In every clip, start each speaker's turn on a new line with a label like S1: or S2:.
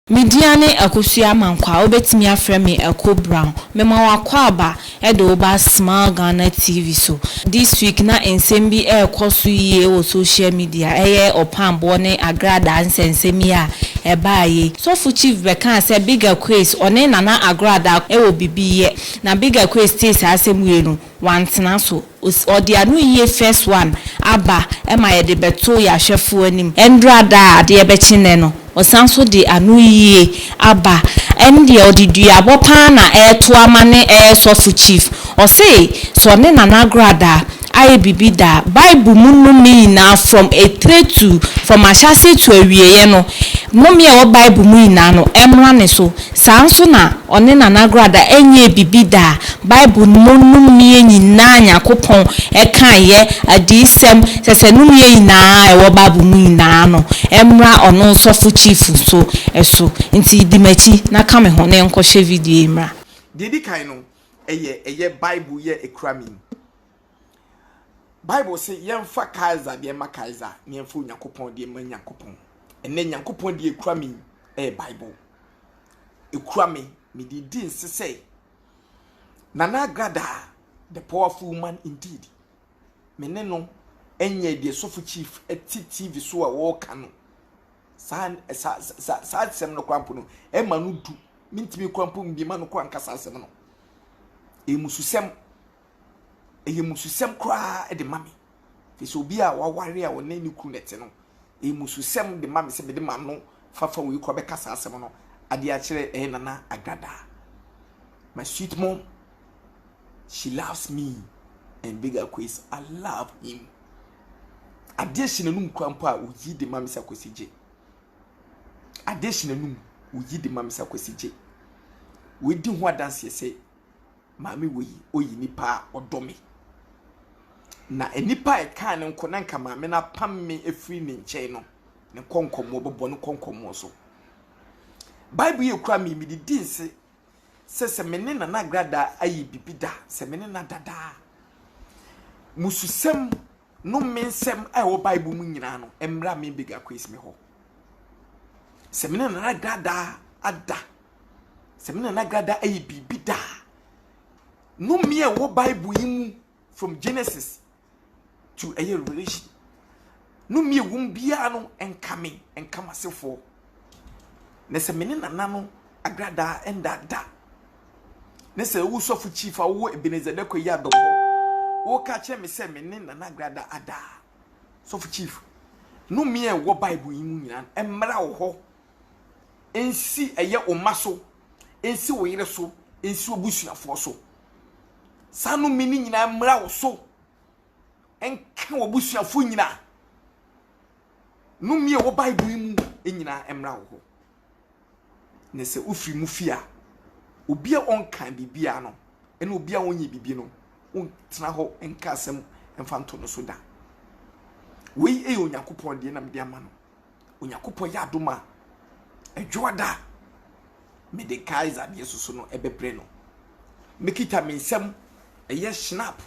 S1: Midiane akosia mankwa obetimi afre me Eko Brown mema wakwa aba edo oba Small Ghana TV so this week na ensem bi ekoso yie o social media eye opambo ne agrada nsensemi a ebaaye so chief beka say bigger quiz one nana agrada ewo bibiye na bigger quiz taste asemu no wantena so odi anu yie first one aba ema ye de beto ya hwefo anim endrada de ebechine no osanso de anu yie aba endi odidua bopa na eto amane sofu chief o say so ne nana agrada aye bibida bible munumi na from a thread to from ashase to awieye no momi e bible mu na no emra ne so sanso na one nana agrada enye bibida bible munumi nyina yakopon e kan ye adisem sese numi nyina e wo bible mu na no emra ono sofu chief so eso nti dimachi na kame ho ne nkɔhye video emra
S2: dedi kan no eye bible ye ekrami Bible say yemfa Kaiser de ma Kaiser ne yemfa Yakopon de ma Yakopon enne Yakopon de ekrami Bible ekrami me di nsese Nana Agrada the powerful man indeed mene no enye de sofu chief TV so a wo ka no sa sem no kwampo no e ma no du mintimi kwampo mbi ma no kwa nkasa sem no emususem kra e de mami fi so bi a waware a wona ni ku nete no emususem de mami se me de ma no fafa we ko be kasa asem no ade a kire Nana Agrada my sweet mom, she loves me and bigger quiz I love him addition num kwampo a uyi de mami sa kwesije addition num uyi de mami sa kwesije we di ho dance ye mami we oyi nipa odome na enipa e kan nko na nka mami na pam me efri ni nche no ne konkomo bobo no konkomo so bible ye kura mi di dinse se mene Nana Agrada ayi bibida se mene na dada mususem no mensem wo bible mu nyina no emra me bigger quiz me ho se mene Nana Agrada ada se mene Nana Agrada ayi bibida no me wo bible yimu from Genesis to a Revelation no me wum bia no enkama sefo ne se mene Nana no Agrada endada ne se wo sofu chief a wo Ebenezer de koyi adobo wo ka che me se mene Nana Agrada ada sofu chief no me wo bible yimu nyina emra wo ho ensi eye omaso ensi wo yire so ensi obusuafo so sanu mini nyina mra wo so enka obusuafo nyina no me wo bible yimu nyina emra wo ho ne se ufiri mu fia obia onkan bibia no ene obia onye bibi no tena ho enka asem emfanto no so da we Onyankopon de na me de ama no Onyankopon ya adoma edwoada me de Kaiser de susu no ebebre no mekita me nsem eye snap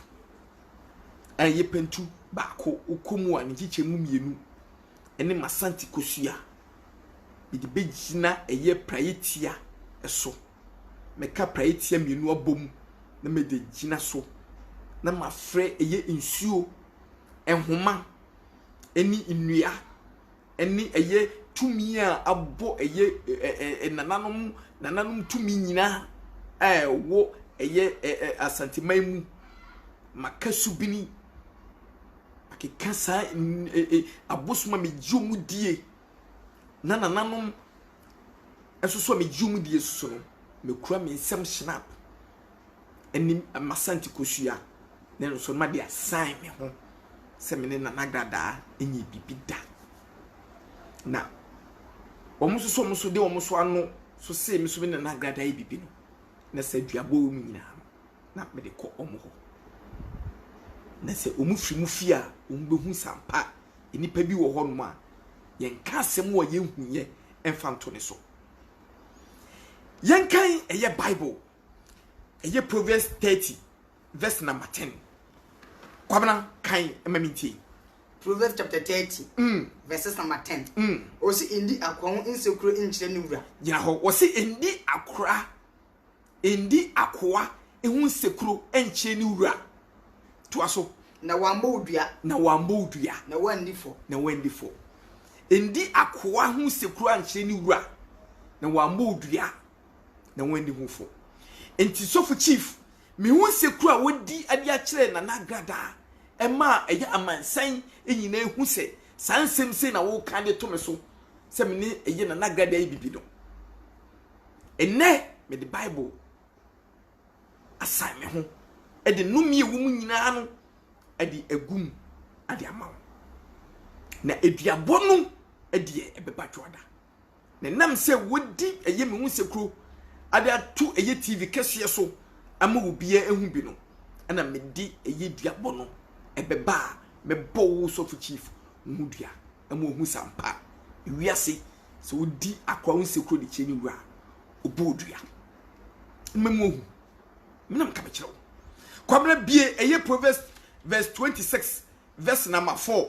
S2: eye pentu baako okomu a ne chichemu mienu ene masanti kosua bidi begina eye prayetia eso meka prayetia mienu abom na me de gina so na mafre eye nsuo enhoma eni inua eni eye tumi a abo eye nananom tumi nyina wo eye asantimaimu makasubini akekasa abosuma mejumu die nananom esoso mejumu die soso no mekura me nsem snap eni masanti kosua na no so ma de assign me ho se me Nana Agrada enye bibida na omuso de omuso ano so se me so be Nana Agrada e bibi no na se duabo mu nyina na me de ko omo ho na se omufiri mu fia ombehu sampa enipa bi wo ho no a yenka asem wo yenhuye emfanto ne so yenkan eye bible eye Proverbs 30 verse number 10 kwabana kan emaminti
S3: Proverbs chapter 30 verses number 10 osi indi akwa insekuro nkyere ne wura
S2: gina ho wose indi akwa ehun sekuro enkyere ne wura to aso
S3: na wambo odua
S2: na wandifo indi akwa hun sekuro enkyere ne wura na wambo odua na wandi hufo enti sofu chief me hun sekuro a wodi ade a kyere na nagrada ema eye amansan enyina ehu se sansem se na wo kan de to me so se me ne eye na nagrada yi bibi no enne me the bible asai me ho e de numi ewu mu nyina no e de agum ade amawo na eduabo no e de ebeba twoda na nam se wodi eye me hu sekuro ade atu eye tv kese so ama obi ehu bi no ana me di eye duabo no ebeba me bow sofu chief mudua ama ohu sampa wiase so odi akwa hu sekuro de cheni wura obodua mmemu ohu menam ka bekiro kwabra bie eye Proverbs verse 26 verse number 4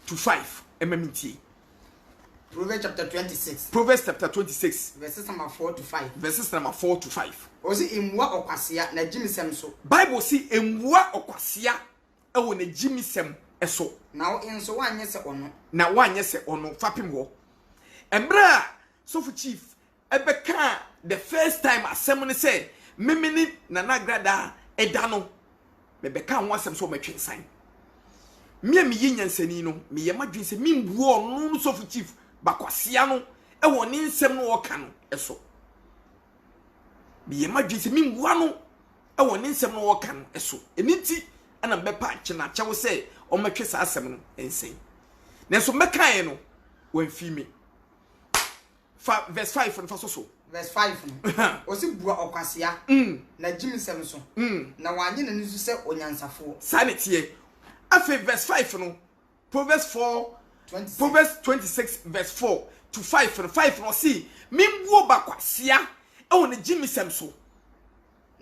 S2: to 5 emmintie
S3: Proverbs chapter 26
S2: verses
S3: number 4 to 5
S2: verses number 4 to 5
S3: osi imwa okwasea na jimisem so
S2: Bible si emwa okwasea ewo na jimisem eso
S3: na wo enso
S2: wanye se ono fapim ho embra sofu chief ebeka the first time asem ne say memeni na nagrada eda no bebeka ho asem so matwensan me yinyansani no me ye madwense me mbuo ono sofu chief bakwasea no ewo ne nsem no woka no eso me ye madwense me mbuo no ewo ne nsem no woka no eso eniti ana bepa chena chewo say o matwe sa asem no ensen nenso mekae no wanfi me verse 5 no so
S3: verse 5 osi bua okwasea na jimisem so na wanye na nisu se onyansafo
S2: sanity afi verse 5 no Proverbs 26 verse 4 to 5 no see mimbuo bakwasea e wona jimisem so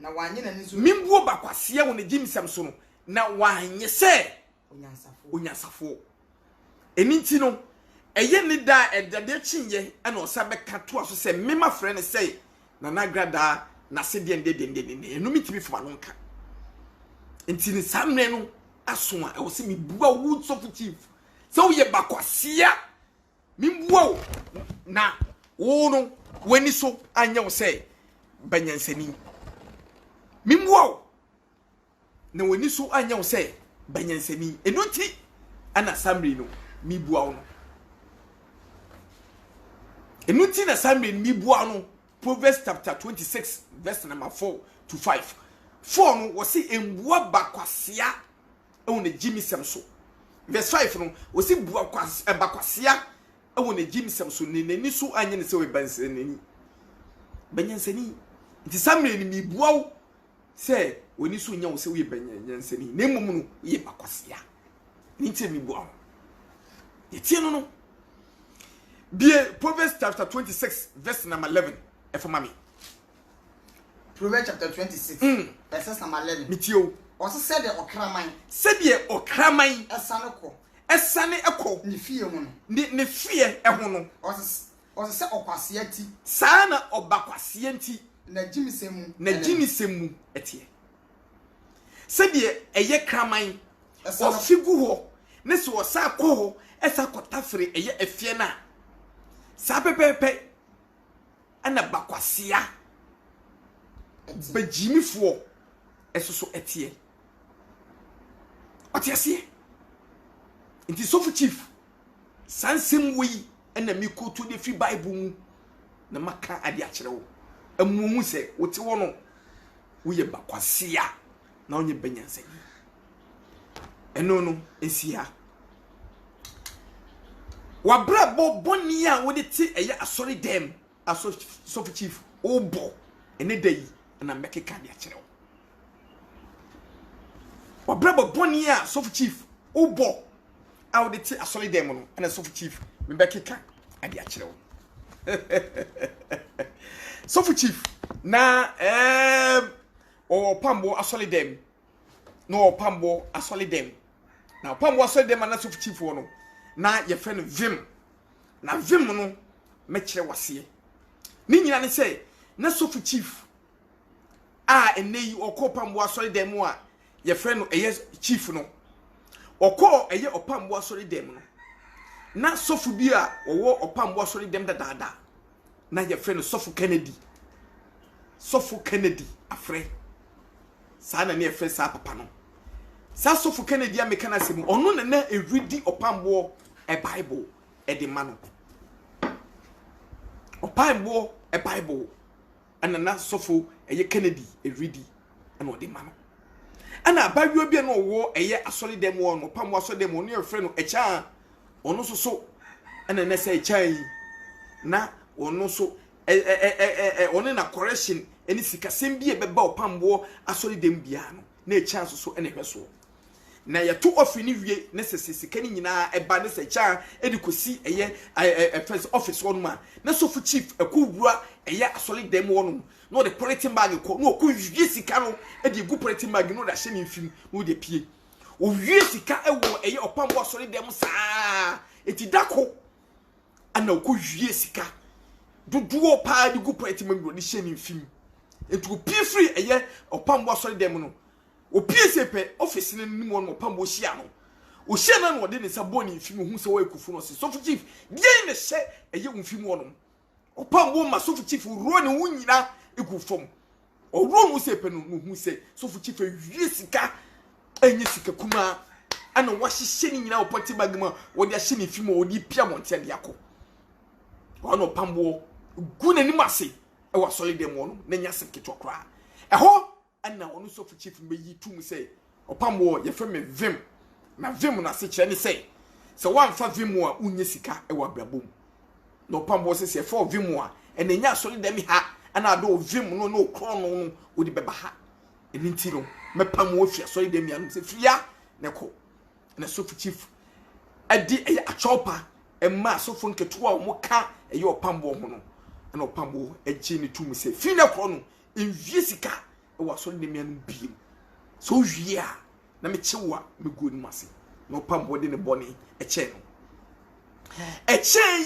S3: na wanye na nisu
S2: mimbuo bakwasea wona jimisem so no na wanye se onyansafo eninti no eye ne da edade chinye ana osabeka to aso se mema frɛ ne sɛ na nagrada na se de enu mitimi fama no nka enti ne samne no aso a ɛwɔ se mi bua wo sofu chief sɛ wo ye bakwasea mi bua wo na wo no wani so anya wo sɛ banyansani mi bua wo na wani so anya wo sɛ banyansani enu ti ana samre no mi bua wo no enuti na samre mi bua no Proverbs chapter 26 verse number 4 to 5 4 no wosi embua bakwasea e wona jimisem so verse 5 no wosi bua bakwasea e wona jimisem so ne nani so anye ne se we bansanani banyansani nti samre ni mi bua wo se woni so nya wo se we banyansani na emum no ye bakwasea ni nti mi bua wo yetie no Bie Proverbs chapter 26 verse number 11 for mommy.
S3: Proverbs chapter 26 verse number 11.
S2: Mitio.
S3: Also said the okraman.
S2: Said the okraman
S3: esaneko.
S2: Esane eko.
S3: Ni fie mu no.
S2: Ne fie eho no.
S3: Also say okwasea ti.
S2: Saa na obakwasea nti
S3: na jimisemu.
S2: Na jimisemu etie. Said the eye kraman ofigu ho. Ne so osa akọ ho esa kotafre eye efie na. Sa pepepe ana bakwasea bajimifo esoso etie otiasie nti sofu chief sansem wi ana mikoto de fi bible mu na maka ade akere wo amumu se wote wo no wo ye bakwasea na onye banyanse eno no esia wabra boni a wode ti eye asori dem aso sofu chief obo ene dai na mekeka de akere wo wabra boni a sofu chief obo a wode ti asori dem no na sofu chief mekeka ade akere wo sofu chief na o pambo asori dem no pambo asori dem na opambo asori dem na sofu chief wo no na ye fe no vim na vim no me kire wase ni nyina ne say na sofu chief eneyi opambo asori dem a ye fe no eye chief no eye opambo asori dem no na sofu bi a owo opambo asori dem dada na ye fe no sofu Kennedy afre sa na ne fe sa papa no sa sofu Kennedy ameka na semu onu na eridi opambo Bible de mano opambo Bible ana na sofu eye Kennedy eridi ana de mano ana abawo bi na owo eye asori dem wo no opambo asori dem no efre no echa onu so ana na say echa yi na onu so oni na correction eni sikasem bi ebeba opambo asori dem bia no na echa so ene hweso na ya to ofini wie na sesika ni nyina eba ne secha edikosi eye first office one man na sofu chief ekowura eye asori dem wonu no the politin bag ko no ko wie sika no edi gu politin bag no da hye ni mfim no de pie o wie sika ewo eye opambo asori dem saa eti dako ana ko wie sika duduo pa di gu politin bag no de hye ni mfim etu pie free eye opambo asori dem no o PSP office ni mo no pambo hia no o hia na no de ne sabo ni mfim hu se wa ekufu no se sofu chief die ne hye eye mfim no o pambo ma sofu chief ro ne hu nyina ekufom o ro mu se pe no hu se sofu chief wie sika enye sika kuma ana wa hye ni nyina o poti bagma wo de hye ni mfim o di pia monte de akọ wa no pambo gu na ni mase e wa solid dem no na nya seketwa kra eho ana onu sofu chief meyi tum say opamwo ye feme vim na vim na se kire ni say se wan fa vim a unye sika e wa brabom no opamwo se for vim a ene nya so dem ha ana do vim no no kro no odi beba ha eni nti no mepamwo fia so dem ya no se fia ne ko na sofu chief adi e achopa e ma sofu nketo a mo ka e ye opamwo ho no na opamwo eji ni tum say fi ne kro no enwie sika wa so ne mianu biem so wie a na me chewa me go ni mase no pambo de ne boni eche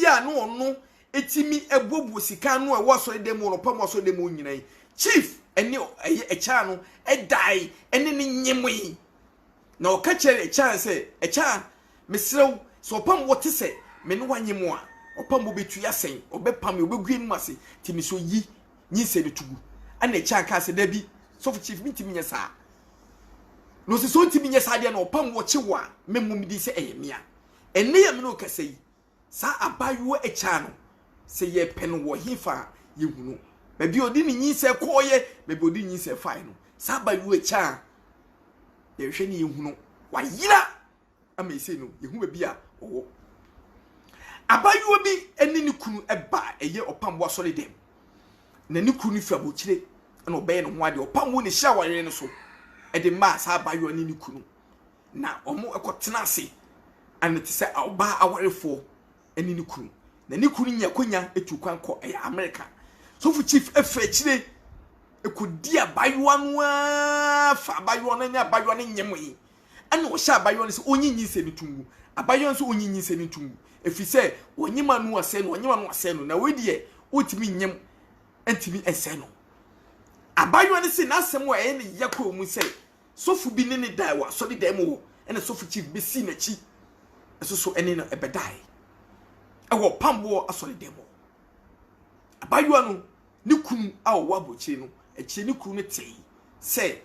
S2: ya no ono etimi ebobu sika no e wo so de mo no pambo so de mo nyina chief ene echa no edai ene ne nyemwe na o ka chere echa se echa mesrew so pambo te se me no wanyemo a opambo betu ya sen obepam obegui ni mase timi so yi nyi se de tugu ana echa ka se da bi sofu chief mitimi nya saa no se so ntimi nya saa de na opam wo chewa memum di se eyemia enne ya me no kasei saa abayo echa no se ye pen wo hifa ye hunu ba bi odi ni nyi se koye ba bi odi nyi se fai no saa abayo echa ye hwe ni ye hunu wa yira ama ese no ye hu ba bi a owo abayo bi enne ni kunu eba eye opam wo asole dem na ni kunu fa bo kire na obey no ho ade opam ne hia ware no so e de ma sa bayo ni ni kunu na omo ekotena ase an te se oba awarefo ani ni kunu na ni kunu nya konya etu kwan ko e America sofu chief efa kire ekodi abayo anu fa abayo no nya abayo no nyemoi ana o hia abayo no se onyinyi se ni tungu abayo no se onyinyi se ni tungu efi se onyima no ase no onyima no ase no na wedi e otimi nyem antimi ese no abayo ne se na asem wa e ne yakọ mu se sofu bi ne dai wa so de dem wo ene sofu chief be si na chi eso ene no ebedai e wo pambo aso de dem abayo no ne kunu a wo abochi no e chi ne kunu ne tei se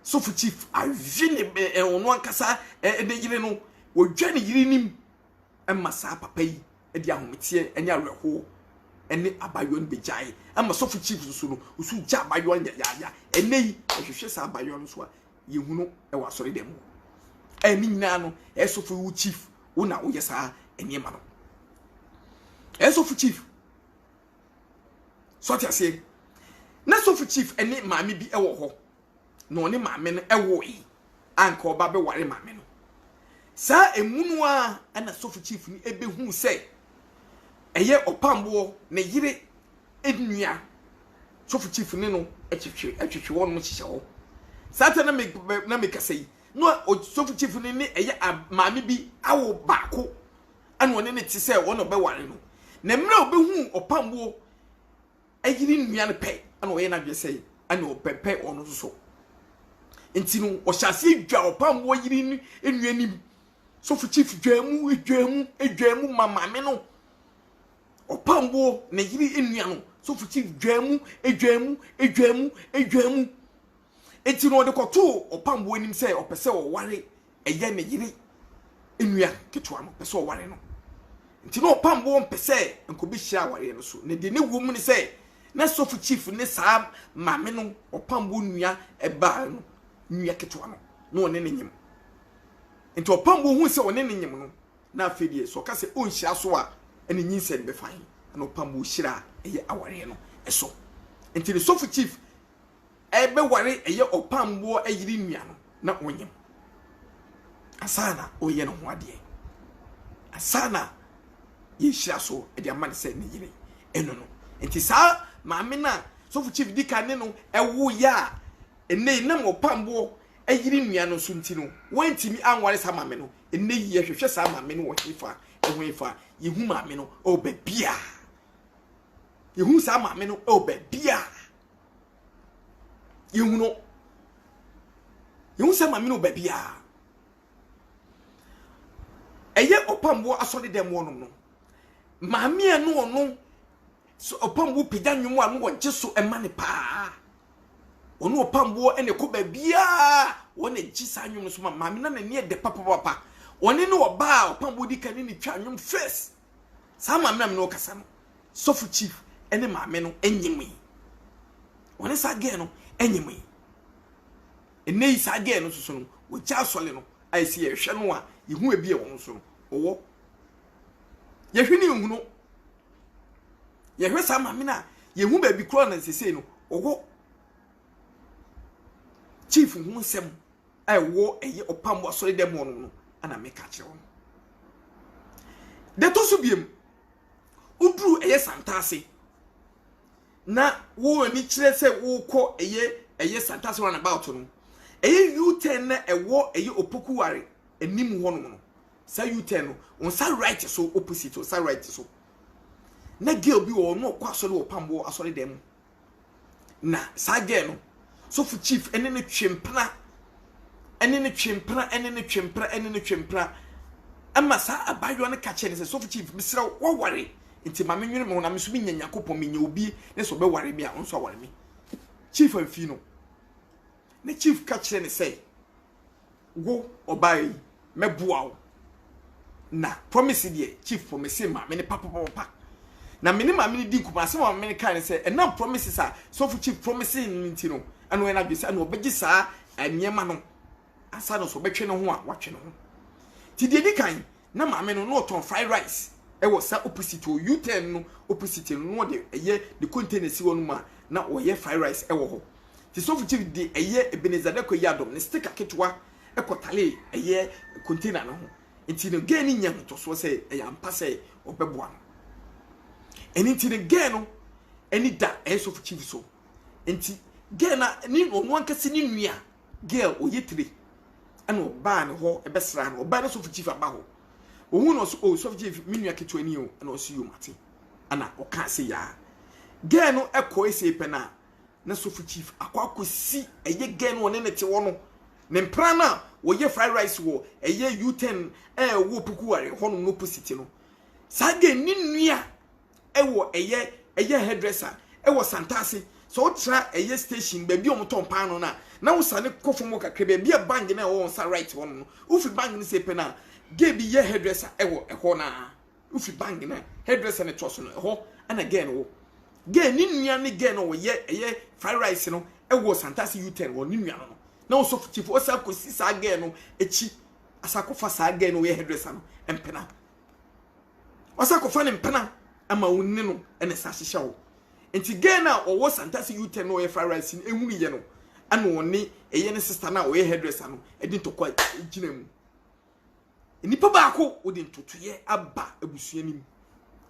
S2: sofu chief avine ono ankasa e de yire no wo dwa ne yire nim e masa papa yi e di ahomete ene awerho ene abayo no bejai ama sofu chief so no usu ja abayo ya enei ehwehwe sa abayo no so a yehunu e wa sori dem eni nyina no e sofu wu chief una wo yesa eni ma no e sofu chief so tiase na sofu chief eni maame bi e wo ho no ne maame no e wo yi anka oba be ware maame no sa emunu a ana sofu chief ni ebehu se eye opambo ne yire ednua sofu chief ne no etwetwe won mo chiche ho sata na me kasei no Sofu Chief ni eye maame bi awo baako ana one ne ti se won obeware no na mra obehu opambo ayiri nnua ne pe ana oye na dwe sei ana opepe ono so enti no ohyase dwa opambo yiri nnua nim Sofu Chief dwamu maame no opambo na yiri nnua no Sofu Chief dwamu enti no de koto opambo anim se opese wo ware eye ne yiri nnua ketwa no pese wo ware no enti no opambo mpese enkobi hia ware no so ne de ne wo mu ne se na Sofu Chief ne saa maame no opambo nnua eba no nnua ketwa no no one ne nyim enti opambo hu se one ne nyim no na afedie so ka se onhia so a ene nyinse be fan na opambo hira eye aware no eso enti ne Sofu Chief ebe ware eye opambo ayiri nnua no na onyim asana oye no ho ade asana ye hia so e de amane se ne yire eno no enti saa maame na Sofu Chief dika ne no ewo ya ene na opambo ayiri nnua no so nti no wantimi anware sa maame no ene yi hwehwe sa maame no wo hifa eho ifa yehu maame no obabia yehu sa maame no obabia yehu sa maame no obabia eye opambo asode dem wonom no maame eno ono so opambo pija nwum a no wonche so emane pa ono opambo ene ko babia wona gisa nwum so maame na ne de papa one ne oba opambo dika ne twa nwum first sa maame na me no kasa no Sofu Chief ene maame no enyimi one sa ge no enyimi ene isa ge no so no wo cha sole no ai si ye hwe no a yehu ebie won so no owo ye hwe ni hu no ye hwe sa maame na yehu ba bi kro na sese no owo Chief hu nsem ai wo eye opambo asore dem won no ana me ka kire won de to so biem udru eye santase na wo ani kire se wo kọ eye santase run about no eye U10 na ewo eye opokuware enim ho no sa U10 no on sa right so opposite on sa right so na girl bi wo no kwa so le opambo asore dem na sa girl no Sofu Chief ene ne twempra ama sa abayo ne ka che ne se Sofu Chief misra wo ware nti ma menwene me na me so bi nyanya kopon me nya obi ne so be ware bi a on so ware me Chief amfi no ne Chief ka che ne se wo obai meboa wo na promise die Chief promise ma me ne papa na me ne ma me di nkuma se ma me ne ka ne se na promises a Sofu Chief promise nti no anu na bi se anu obegi saa anyema no asa no so betwe ne ho a watwe ne ho ti die di kan na ma me no ton fried rice e wo sa opposite o U10 no opposite no de eye the container si wonu ma na wo ye fried rice e wo ho ti Sofu Chief de eye Ebenezade ko yadom ne sticker ketwa e kotale eye container no ho enti no ge ni nya to so se e ya mpa se obeboa no eni ti ne ge no eni da e Sofu Chief so enti ge na ni onu ankase ni nua girl oyetire ana oba ne ho e besra no oba ne Sofu Chief aba ho ohun no so Sofu Chief minua keto ani o ana o si yo mate ana o ka se ya ge no ekọ ese pe na Sofu Chief akwakosi eye ge no ne nete wo no ne mpra na wo ye fried rice wo eye U10 wo pukuware ho no opposite no sa ge ni nua wo eye hairdresser wo santase so tra eye station ba bi omoton pan no na wo sane kofomo kakra ba bi bang na wo sa right wo no ufi bang ni se pe na ge bi ye hairdresser wo ho na ufi bang na hairdresser ne troso no ho ana again wo ge ni nua ne ge no wo ye eye fried rice no wo santase U10 wo ni nua no na wo Sofu Chief wo sa kosi sa ge no echi asakofa sa ge no ye hairdresser no empena asakofa ne empena ama wonni no ene sa hihye wo enti ge na wo santase U10 no ye fried rice ehunu ye no ana woni eye ne sister na wo ye hairdresser no edi ntokwa gina mu enipa baako odi ntotoye aba abusuanim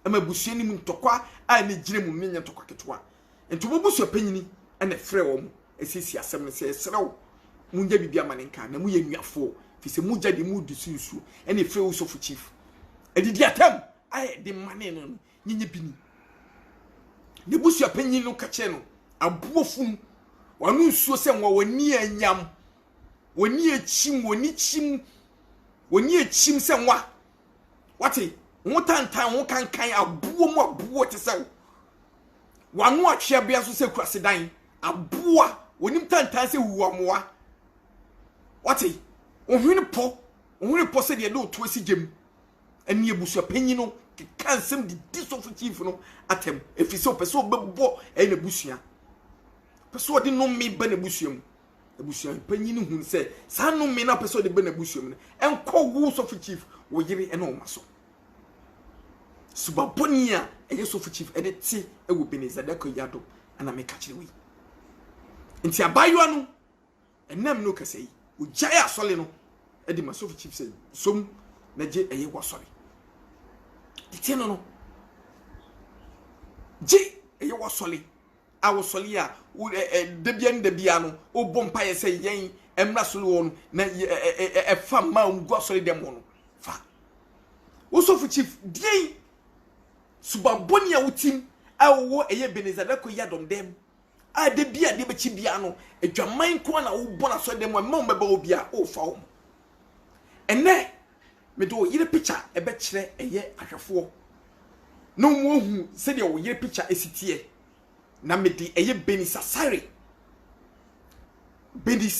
S2: ama abusuanim ntokwa a ne gina mu nya ntokwa ketwa enti wo busu panyini ene frɛ wo mu esisi asɛm ne sɛ esrew munja bibia manenka na mu ye nuafo fi se muja de mu disusu ene fe wo sofu chief edidi atam aye de mane no nyenye bini ne busu apanyin no kache no abuofum wanu nsuo se nwa wani anyam wani echim se nwa wate wotantan wo kankan abuo te se wanu atwe bia so se kurasedan aboa wonim tantan se wuamoa wate ohwene po se de do to asigem eni ebusu apanyin no kansem di disofu chief no atem efise opeso bebo na busua peso de no me ba na busuam ebusua panyin hu se sa no me na peso de ba na busuam no enko wo sofu chief wo yire ena o maso subabonia eye sofu chief ede ti ewo Beneza da Koyado ana me ka kire wi nti abayo no enam no kasei o jaya asole no edi masofu chief se som na je eye wasole diteno no je eye wasole awosole a debia no o bompa ye se yen emra solo won na fa ma ngu asole dem no fa wo sofu chief die subaboni a wutim awo eye Beneza da Koyado dem a debia de bechi bia no adwaman ko na wo bona so dem ma mbeba obia o fa wo ene me do yire picture ebe kire eye ahwefo no mo hu se de wo yire picture esitie na me di eye Benisa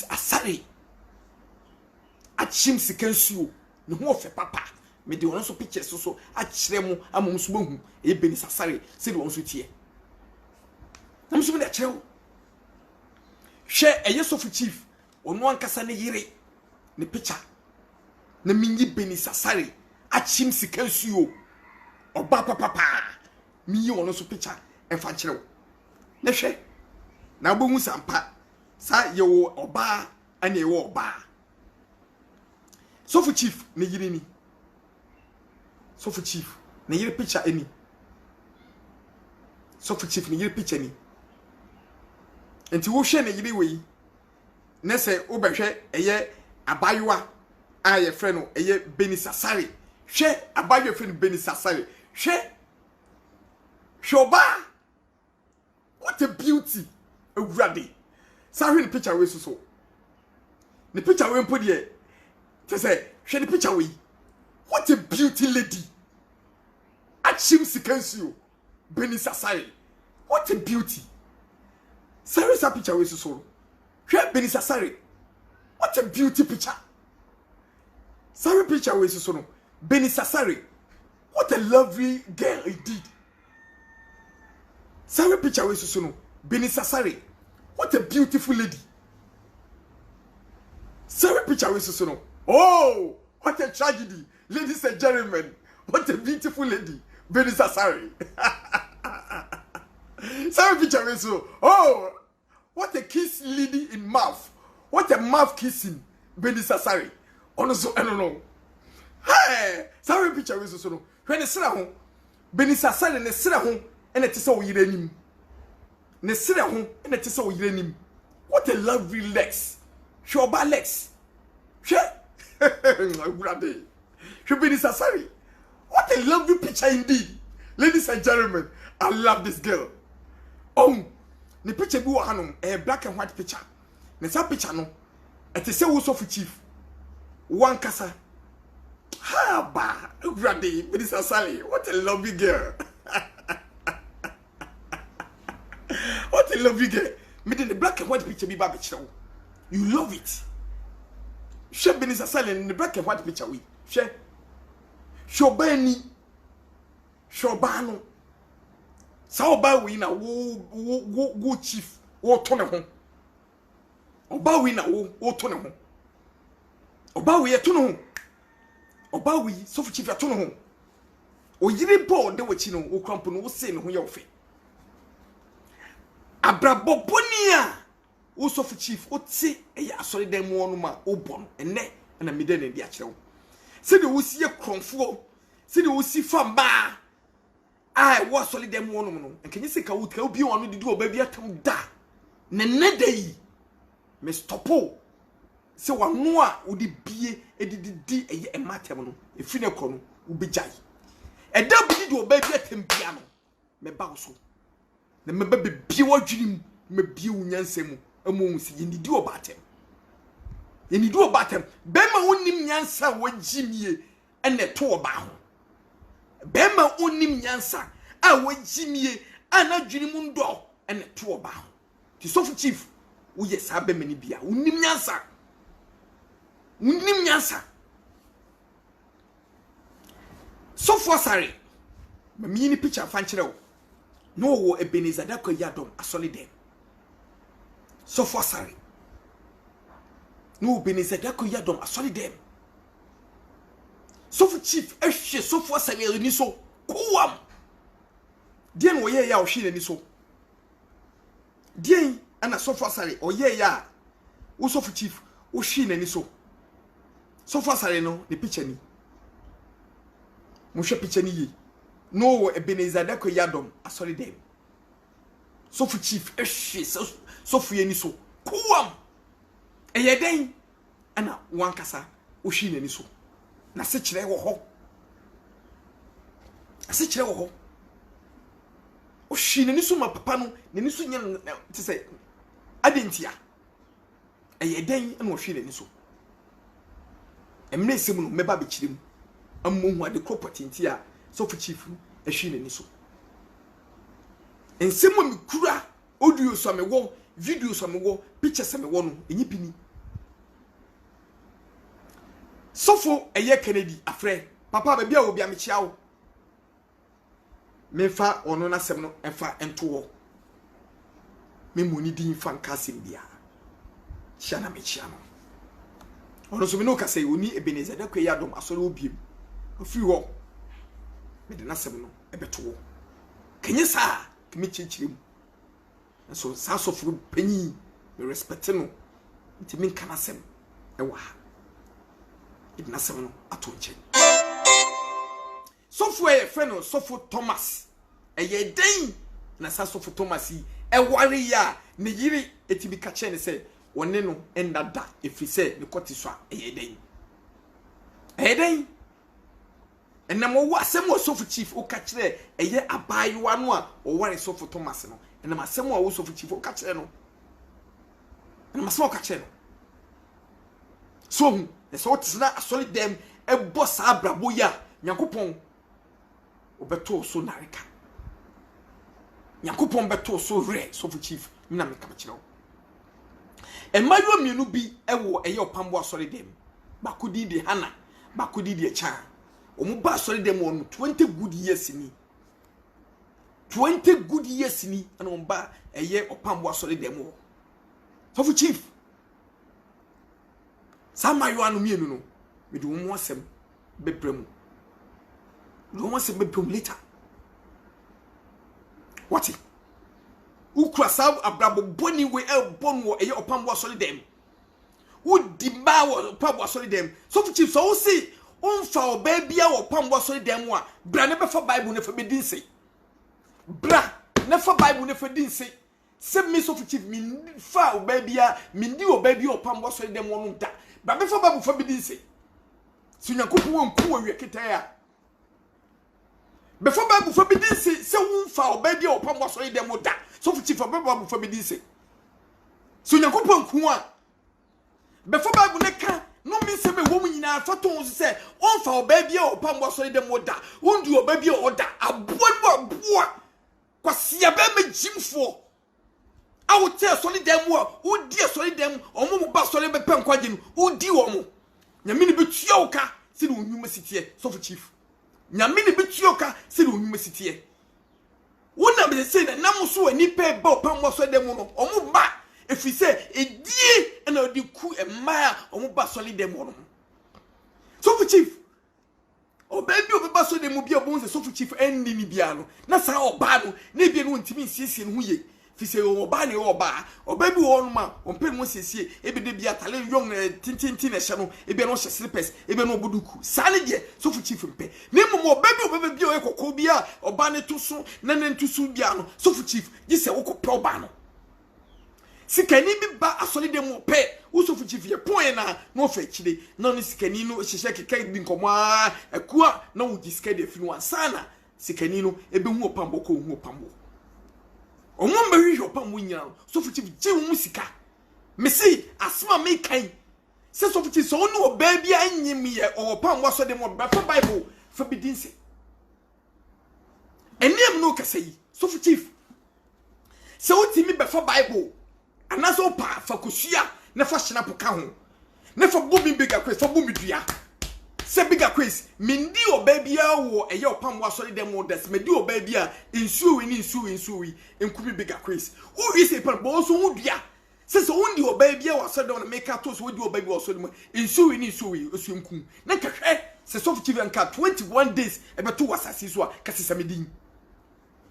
S2: Asare achim sikansuo ne ho ofe papa me de won so picture so a kire mu amom so bohu eye Benisa Asare se de won so tie na me so me de kire wo hwe eye sofu chief onu ankasa ne yire ne picture na minyi Benisa Asare achim sikansuo oba papa miyi wono so picture enfa kirewo na hwe na bohu sampa sa yewo oba ane yewo oba sofu chief ne yire ni sofu chief ne yire picture eni sofu chief ne yire picture ni enti wo hwe ne yire wei na se wo behwe eye abayoa aye frɛ no eye Benisa Asare hwe abayo frɛ no Benisa Asare hwe shoba what a beauty awurade sa hwe ne picture we so ne picture we mpo de te say hwe ne picture we what a beauty lady achim sikansuo Benisa Asare what a beauty sorry sa picture we so hwe Benisa Asare what a beauty picture. Sorry picture we so no Benisa Asare what a lovely girl indeed. Sorry picture we so no Benisa Asare what a beautiful lady. Sorry picture we so no oh what a tragedy ladies and gentlemen what a beautiful lady Benisa Asare. Sorry picture we so oh what a kiss lady in mouth what a mouth kissing Benisa Asare. Ono so eno no hey sorry picture we so no hwe ne sra ho Benisa Asare ne sra ho ene te se wo yire anim ne sra ho ene te se wo yire anim what a lovely legs shoba legs hwe brother hwe Benisa Asare what a lovely picture indeed ladies and gentlemen I love this girl oh ne picture bi wo hanom black and white picture ne sa picture no ete se wo so for chief one kasa ha ba grade Benisa Asare what a lovely girl. What a lovely girl me the black and white picture bi ba be kire wo you love it she Benisa Asare in the black and white picture we she shobani shobano sa oba we na wo chief wo to ne ho oba we na wo to ne ho oba we to no oba we sofu chief to no ho o yiri bo de wachi no o krampo no wo se ne ho ye ofe abrabobonia wo sofu chief o ti e asori dem wo no ma o bo no ene na me de na di a kire wo se de wo sie kromfo se de wo si famba ai wo asori dem wo no no enkenye se ka wo tka obi wo no didi oba bi atam da ne ne dai me stopo se wano a wo de bie edidi eye ematem no efi ne kro no wo begyae eda bi de oba bi atempia no me ba so na me ba bie wadwirim me bie wo nyansam amu si yinidi oba atem yinidi oba atem be ma wonim nyansa wagimie ene to oba ho be ma wonim nyansa a wagimie ana dwirim ndo ene to oba ho ti sofu chief wo ye sa be mani bia wonim nyansa sofu asare mami ni picture fan kire wo no wo Ebenezer Dako Yadom asole dem sofu asare no Ebenezer Dako Yadom asole dem sofu chief ehwe sofu asare ni so kuwam den wo ye ya wo hwe ni so den ana sofu asare o ye ya wo sofu chief wo hwe ni so sofu asare no the picture ni mo hwe picture ni yi no wo Ebenezer Dako Yadom asole dem sofu chief ehwe sofu ye ni so kuwam eye den ana wankasa wo hwe ni so na se kire wo ho ase kire wo ho o hwe ni so ma papa no ni so nya te se adentia eye den ana wo hwe ni so emre sim no meba be kire mu ammohu ade property ntia sofu chief ehwe ni so ensemu mi kura audio so me wo video so me wo pictures me wo no enyipini sofu eye Kennedy afre papa ba bia obi amechia wo mefa ono na sem no efa ento wo me muni din fan kasim bia chia na mechia no ono so me no ka say oni Ebenezer Dako Yadom asore obiem ofi wo me de na sem no ebeto wo kenye sa kemi chichirem so sa sofu panyi me respect no ntimi kana sem ewa na sem no ato nche sofu e feno sofu Thomas eye den na sa sofu Thomas yi eware ya ne yiri etibi ka che ne se wone no endada efise ne kotiso eye den enam wo asem wo sofu chief o ka kire eye abayiwa no a o ware sofu Thomas no enam asem wo sofu chief o ka kire no enam asem o ka kire no so so tsena asole dem ebo sa abrabo ya Nyankopon obeto so nareka Nyankopon beto so re so for chief na me kam kire wo emayo mienu bi ewo eye opambo asole dem bakudi de Hana bakudi de Chan omu ba asole dem won 20 good years ni 20 good years ni ana omba eye opambo asole dem wo so for chief sama yo anu mienu no me do mo asem bebrem do mo asem bebrem later what ukra saw abrabo boni we bon wo eye opambo asole dem wo di ba wo opambo asole dem so for chief so wo see onfa oba bia wo opambo asole dem a bra ne befa bible ne fa bedin sei bra ne fa bible ne fa din sei se me so for chief mi fa oba bia mi ndi oba bia opambo asole dem wo no da ba be fa babu fa bidin se si Nyankopon wonku awie ketaya be fa babu fa bidin se wonfa oba bia opambo asole dem da so fu chief babu fa bidin se si Nyankopon ku a be fa babu ne ka no mi se me wo mu nyina fa ton se onfa oba bia opambo asole dem da wondi oba bia oda aboa kwasia be me jimfo awo te asole dem wo odi asole dem omo mo ba asole be pen kwaje no odi wo mo nyame ne betua wo ka se ne onwuma sitie so for chief nyame ne betua wo ka se ne onwuma sitie wona be se na nam so ani pe ba opan mo asole dem no omo ba efise edie na odi ku ema omo ba asole dem no so for chief obebi obeba so dem bi obon se so for chief enni ni bia no na sa oba no na bia no ntimi nsiesie no hu ye fise oba ne oba obabi won ma ompe mo siesie ebe de bia tale yong tintintin na hye no ebe no hye slippers ebe no obuduku sane de so for chief mpe ne mo obabi bia o ekoko bia oba ne to so na ne ntusu bia no so for chief gise wo ko pro ba no sikani bi ba asole dem ope usofu chief ye point na no fa chide na no sikani no hihye keka di nkomo akua na wo giska de fi no ansana sikani no ebe hu opambo ko hu opambo omomba hwi opambo nya sofu chief je hu sika me say asma me kan se sofu chief so no oba bia anyim ye opambo aso dem oba fa bible fa bidinse enem no kasai sofu chief se utimi be fa bible anaso pa fa kosua na fa hyena poka ho na fa bomi bigger quiz fa bomi dua se bigger quiz mindi oba bia wo eye opam wa sori dem des medi oba bia insuwi ni insuwi enkumi bigger quiz wo ise pa bo so hu dua se undi oba bia wa sori dem na make to so wodi oba bia wa sori dem insuwi ni insuwi osu enkum na kahwe se soft tv anka 21 days ebeto wasasi so a kasisa medin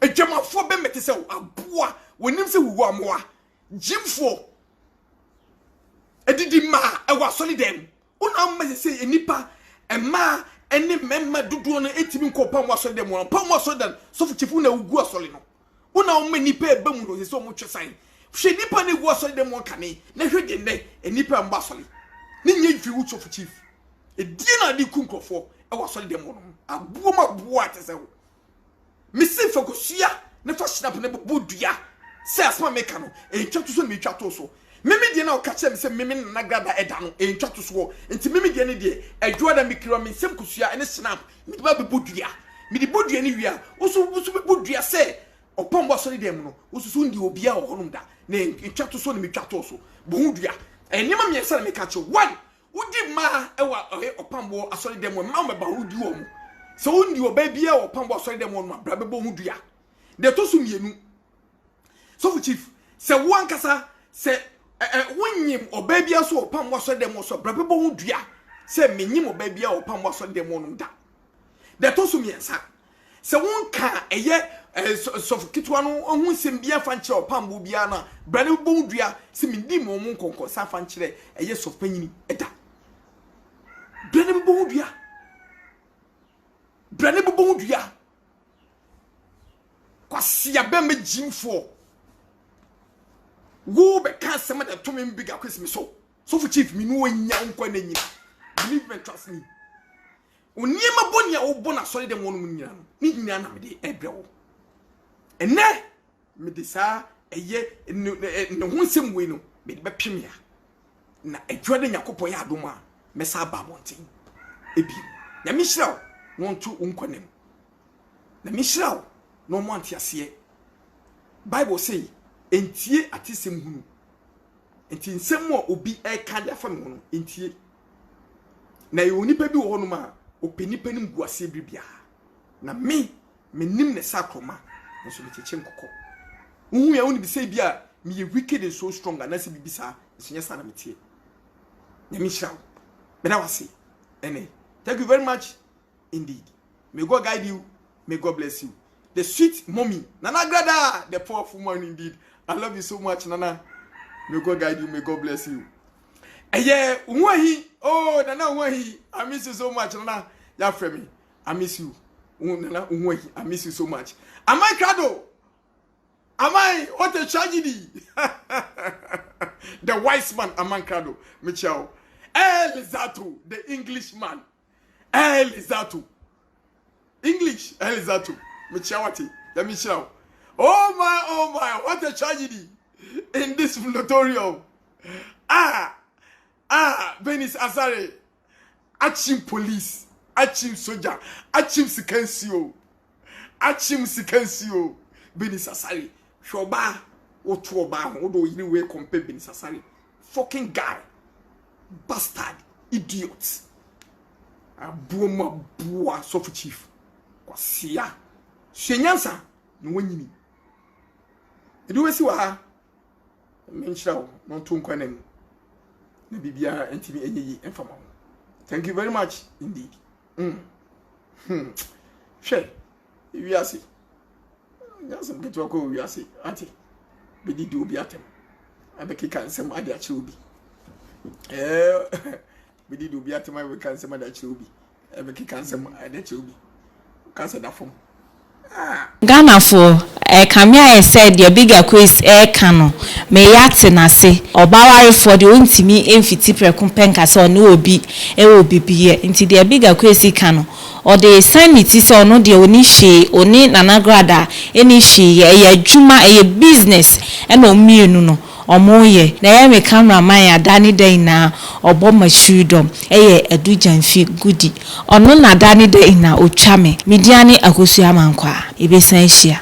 S2: ejamafo be mete se aboa wonim se wuwo amoa jimfo edidi ma ewa solidem una ma se enipa ema eni memma dudu no etimi nkopa mo solidem won pa mo solidem sofu chifu na ugu asoli no una ma nipa eba mu no se so mo twesan hwe nipa na ugu solidem won kane na hwe de ne enipa mba soli ni nye fi wu sofu chief edi na di kunkrofo ewa solidem won abuo ma buo atese wo misi fokusia ne fa snap ne bodua se asma meka no entwato so metwato so mimi de na o ka che me se mimi na grada eda no entwato so enti mimi de ne de adwo da mikiro me nsem kusua ene snap mi ba be bodua mi di bodua ni wia oso be bodua se opombo so de dem no oso so ndi obia o honum da na entwato so ne metwato so bodua enima me se na meka che one udi ma ewa opombo asori dem ma me ba udi wo mu so undi oba bia opombo asori dem no bra be bo hudua de to so mienu so chief se wankasa se wonyim oba bia so opam waso dem so brabe bo ho dua se menyim oba bia opam waso dem no da de to so miensa se wonka eye so kitwa no ohun sem bia fa nche opam bo bia na brabe bo ho dua se mindi mo mo nkonko sa fa nche eye so panyini eda brabe bo ho dua brabe bo ho dua kwasia be me jimfo wo be kan sema da to me bigger quiz me so for chief me no nya nkwa na nyina believe me trust me oniema bonia wo bona sori dem wonu nyina no ni nyina na me de ebrewo ene me de sa eye ne ho nsem we no me de bepem ya na adwo de yakopon ya adoma me sa ba bonten ebi ya mi hiraw won to nkwanem na mi hiraw no mo antiase bible say entie atisem hunu enti nsem mo obi e ka da fa me no entie na ye onipa bi wo no ma openipa nim guase bibia na me nim ne sakroma nso me cheche nkokọ hu ya woni bi say bia me ye wicked and so strong na se bibisa nso nya sana metie na mi shaw me na wase ene thank you very much indeed may God guide you, may God bless you. The sweet mommy Nana Grada, the powerful woman indeed. I love you so much, Nana. May God guide you, may God bless you. Yeah, oh, Nana, I miss you so much, Nana. Yeah, Fremi, I miss you. Nana, I miss you so much. Am I Crado? Am I? What a tragedy. The wise man, Aman Crado, Michel. El Zato, the Englishman. El Zato. English, El Zato. Michawati, let me show. Oh my, what a tragedy in this notorium. Benis Azare, Achim police, Achim soldier, Achim Sikancio, Benis Azare, Shoba, Otuoba, although you way compare Benis Azare. Fucking guy, bastard, idiot. A booma boa soft chief. Kwasia. Shenyansa, no wanyini. Edu wesi wa ha. Menchiraw, no to nkwanem. Na bibia entimi enyeyi enfama. Thank you very much indeed. She, we are see. Nyansa mketu ko we are see. Ati. Bidi di obi atem. Abeki kan sem ade achi obi. Bidi di obi atem we kan sem ade achi obi. Abeki kan sem ade achi obi. Kansa da fom.
S1: Ghana for Kamia said the bigger quiz kano me yate na se obaware for the ontimi emfiti prekumpenka so no obi biye nti the bigger quiz kano or the sign it is no the oni she oni nanagrada any she ye adwuma ye business and o mienu no omoye na ye me cameraman ya dani den na obo mashudom edu janfi gudi ono na dani den na otwa me mediane akosua mankwa ebesan hia